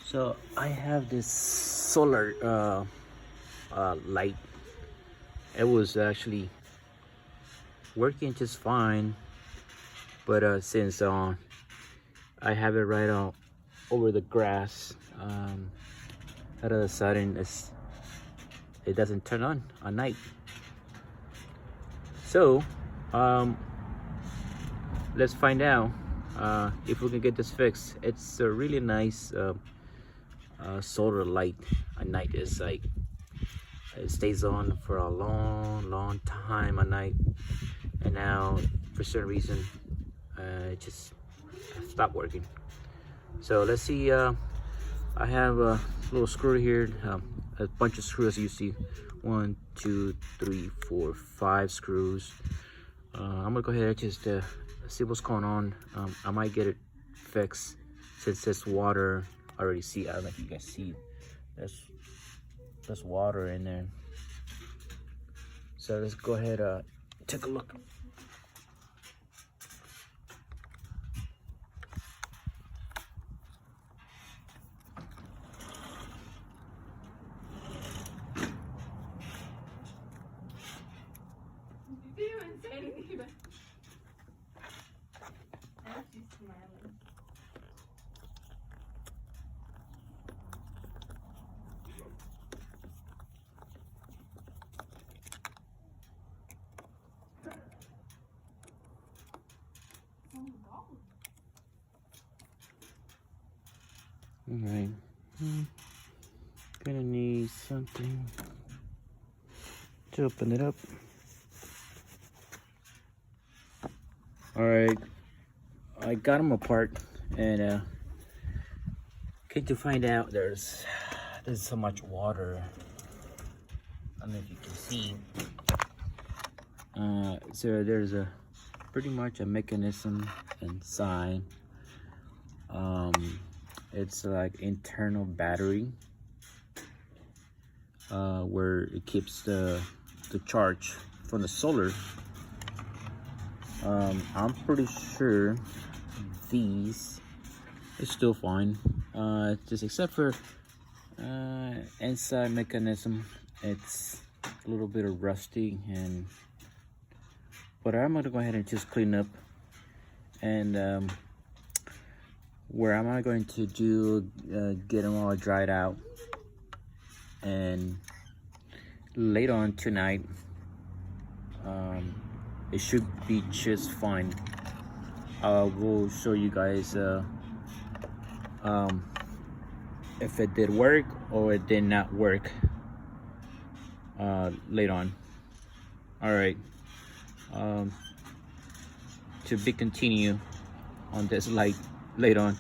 So I have this solar light. It was actually working just fine, but since I have it right out over the grass, all of a sudden it doesn't turn on at night. So let's find out if we can get this fixed. It's a really nice solar light at night. It's like it stays on for a long time at night, and now for certain reason it just stopped working. So let's see. I have a little screw here, a bunch of screws. You see, 1 2 3 4 5 screws. I'm gonna go ahead and just see what's going on. I might get it fixed since this water. I already see. I don't know if you guys see. There's water in there. So let's go ahead take a look. All right, gonna need something to open it up. All right, I got them apart, and came to find out there's so much water. I don't know if you can see. So there's pretty much a mechanism inside. It's like internal battery where it keeps the charge from the solar. I'm pretty sure these is still fine, just except for inside mechanism. It's a little bit of rusty, but I'm gonna go ahead and just clean up, and where am I going to do get them all dried out, and later on tonight it should be just fine. We'll show you guys if it did work or it did not work later on. All right, to be continue on this light later on.